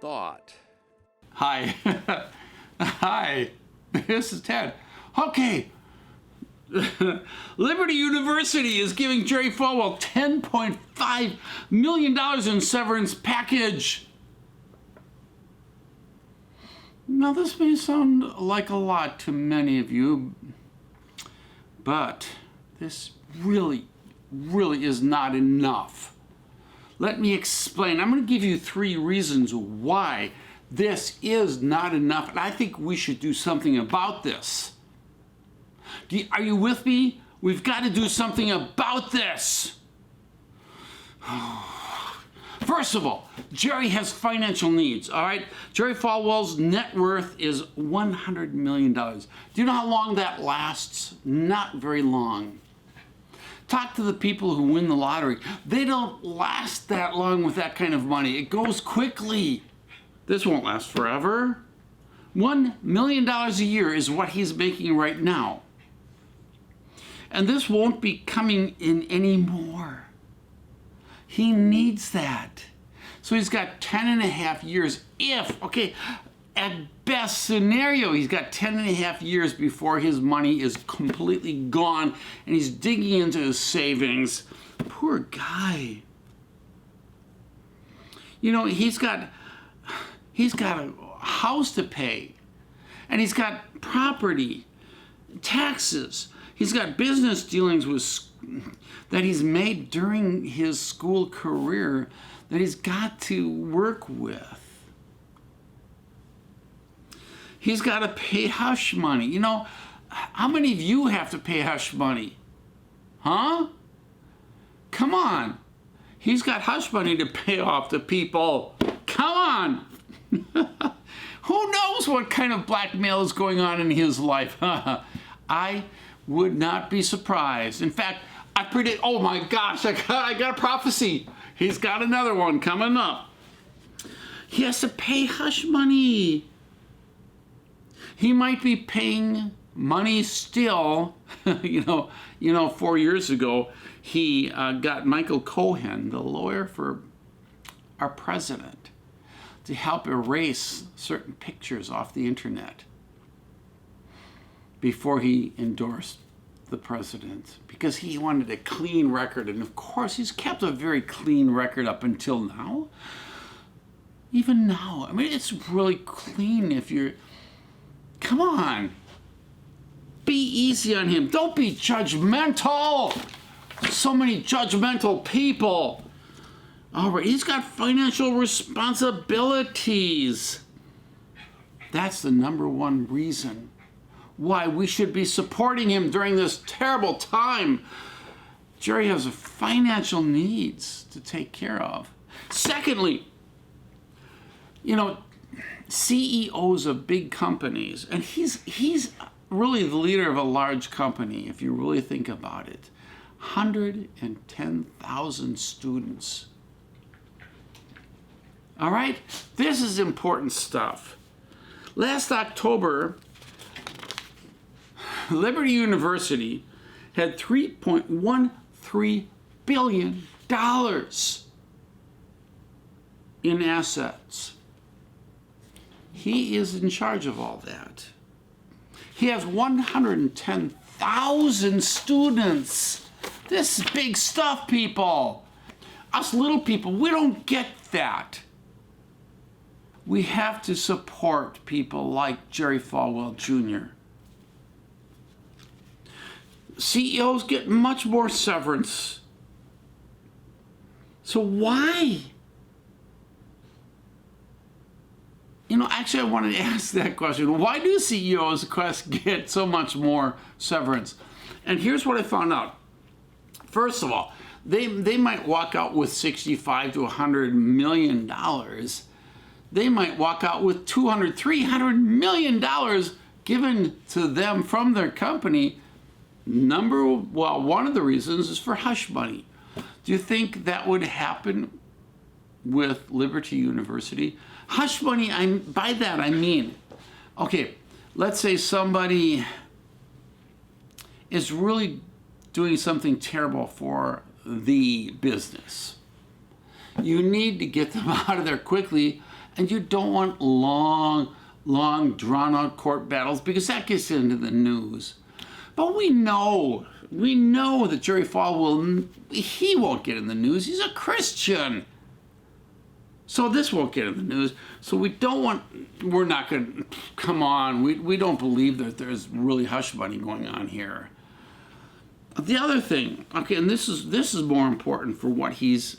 thought. Hi. Hi. This is Ted. Okay. Liberty University is giving Jerry Falwell $10.5 million in severance package. Now, this may sound like a lot to many of you, but this really is not enough. Let me explain. I'm going to give you 3 reasons why this is not enough, and I think we should do something about this. Are you with me? We've got to do something about this. First of all, Jerry has financial needs, all right? Jerry Falwell's net worth is $100 million. Do you know how long that lasts? Not very long. Talk to the people who win the lottery. They don't last that long with that kind of money. It goes quickly. This won't last forever. $1 million a year is what he's making right now. And this won't be coming in anymore. He needs that. So he's got 10 and a half years at best scenario, he's got 10 and a half years before his money is completely gone and he's digging into his savings. Poor guy. You know, he's got a house to pay, and he's got property, taxes. He's got business dealings that he's made during his school career that he's got to work with. He's got to pay hush money. You know, how many of you have to pay hush money? Huh? Come on. He's got hush money to pay off to people. Come on. Who knows what kind of blackmail is going on in his life? I would not be surprised. In fact, I predict, oh my gosh, I got a prophecy. He's got another one coming up. He has to pay hush money. He might be paying money still. You know, 4 years ago, he got Michael Cohen, the lawyer for our president, to help erase certain pictures off the internet before he endorsed the president, because he wanted a clean record. And of course, he's kept a very clean record up until now. Even now, I mean, it's really clean if you're... Come on. Be easy on him. Don't be judgmental. So many judgmental people. All right, he's got financial responsibilities. That's the number 1 reason why we should be supporting him during this terrible time. Jerry has financial needs to take care of. Secondly, you know, CEOs of big companies, and he's really the leader of a large company, if you really think about it. 110,000 students. All right? This is important stuff. Last October, Liberty University had $3.13 billion in assets. He is in charge of all that. He has 110,000 students. This is big stuff, people. Us little people, we don't get that. We have to support people like Jerry Falwell Jr. CEOs get much more severance. So why? You know, actually, I wanted to ask that question. Why do CEOs get so much more severance? And here's what I found out. First of all, they might walk out with $65 to $100 million. They might walk out with $200, $300 million given to them from their company. One of the reasons is for hush money. Do you think that would happen with Liberty University? Hush money, by that I mean, okay, let's say somebody is really doing something terrible for the business. You need to get them out of there quickly And you don't want long, drawn-out court battles because that gets into the news. But we know that Jerry Falwell, he won't get in the news. He's a Christian. So this won't get in the news. So we're not going to, come on, we don't believe that there's really hush money going on here. The other thing, okay, and this is more important for what he's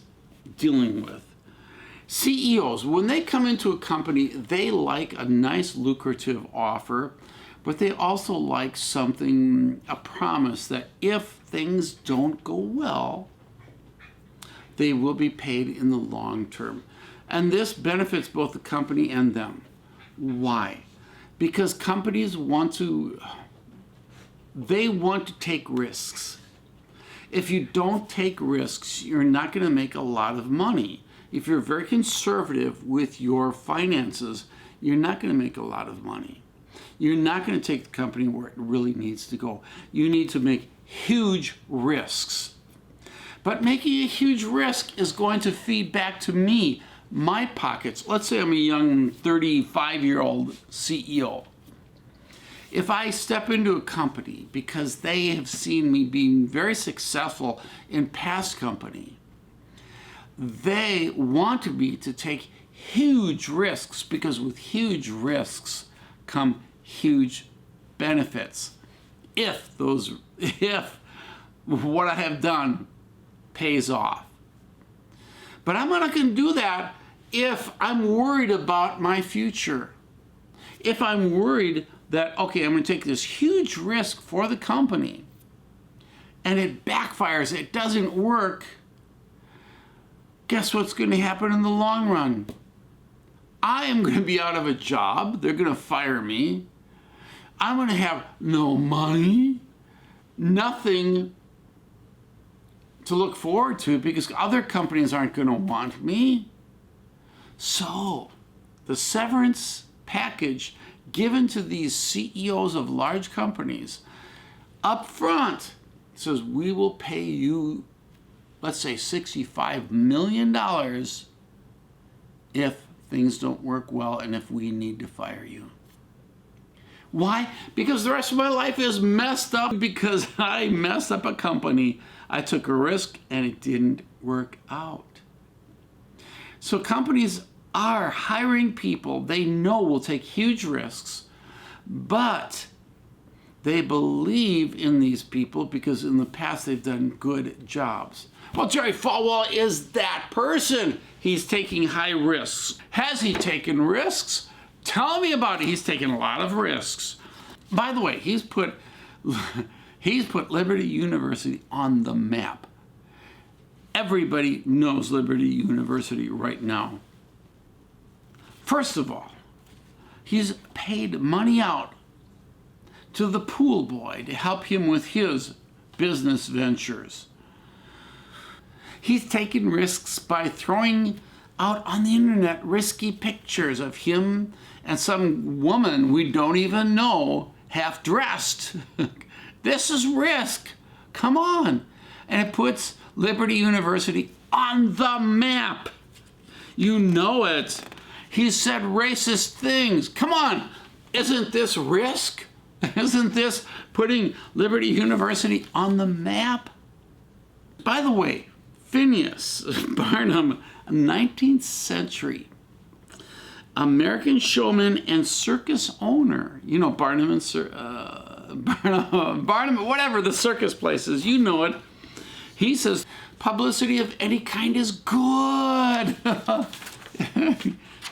dealing with. CEOs, when they come into a company, they like a nice lucrative offer, but they also like a promise that if things don't go well, they will be paid in the long term. And this benefits both the company and them. Why? Because companies want to take risks. If you don't take risks, you're not going to make a lot of money. If you're very conservative with your finances, you're not going to make a lot of money. You're not going to take the company where it really needs to go. You need to make huge risks. But making a huge risk is going to feed back to me, my pockets. Let's say I'm a young 35-year-old CEO. If I step into a company because they have seen me being very successful in past company, they want me to take huge risks because with huge risks come huge benefits. If what I have done pays off. But I'm not going to do that if I'm worried about my future. If I'm worried that, okay, I'm going to take this huge risk for the company and it backfires, it doesn't work, guess what's going to happen in the long run? I am going to be out of a job. They're going to fire me. I'm going to have no money, nothing to look forward to because other companies aren't going to want me. So, the severance package given to these CEOs of large companies up front says, we will pay you, let's say $65 million if things don't work well and if we need to fire you. Why? Because the rest of my life is messed up because I messed up a company. I took a risk and it didn't work out. So companies are hiring people they know will take huge risks, but they believe in these people because in the past they've done good jobs. Well, Jerry Falwell is that person. He's taking high risks. Has he taken risks? Tell me about it. He's taken a lot of risks. By the way, he's put Liberty University on the map. Everybody knows Liberty University right now. First of all, he's paid money out to the pool boy to help him with his business ventures. He's taken risks by throwing out on the internet risky pictures of him and some woman we don't even know, half dressed. This is risk. Come on. And it puts Liberty University on the map. You know it. He said racist things. Come on. Isn't this risk? Isn't this putting Liberty University on the map? By the way, Phineas Barnum, a 19th century American showman and circus owner. You know Barnum and Barnum, whatever the circus place is, you know it. He says publicity of any kind is good.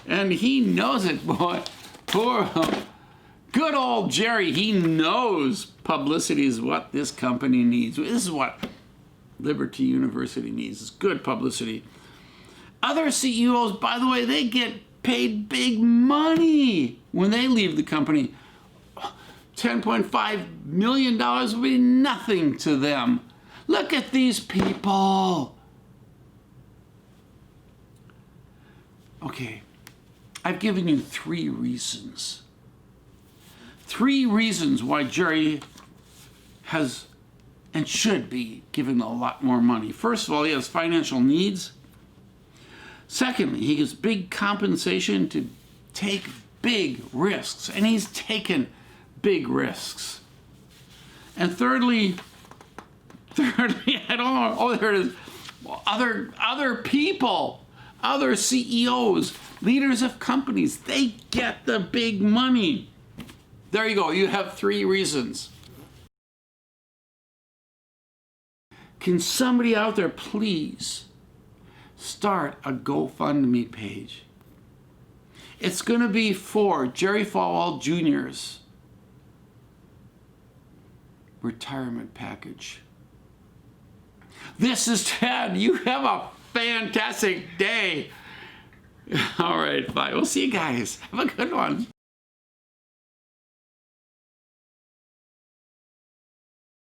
And he knows it, boy. Poor good old Jerry, he knows publicity is what this company needs. This is what Liberty University needs, is good publicity. Other CEOs, by the way, they get paid big money when they leave the company. $10.5 million will be nothing to them. Look at these people. Okay, I've given you 3 reasons. 3 reasons why Jerry has and should be given a lot more money. First of all, he has financial needs. Secondly, he gives big compensation to take big risks, and he's taken big risks. And thirdly, I don't know. Oh, there it is. Other people, other CEOs, leaders of companies, they get the big money. There you go. You have 3 reasons. Can somebody out there please start a GoFundMe page? It's going to be for Jerry Falwell Jr.'s retirement package. This is Ted. You have a fantastic day. All right, bye. We'll see you guys. Have a good one.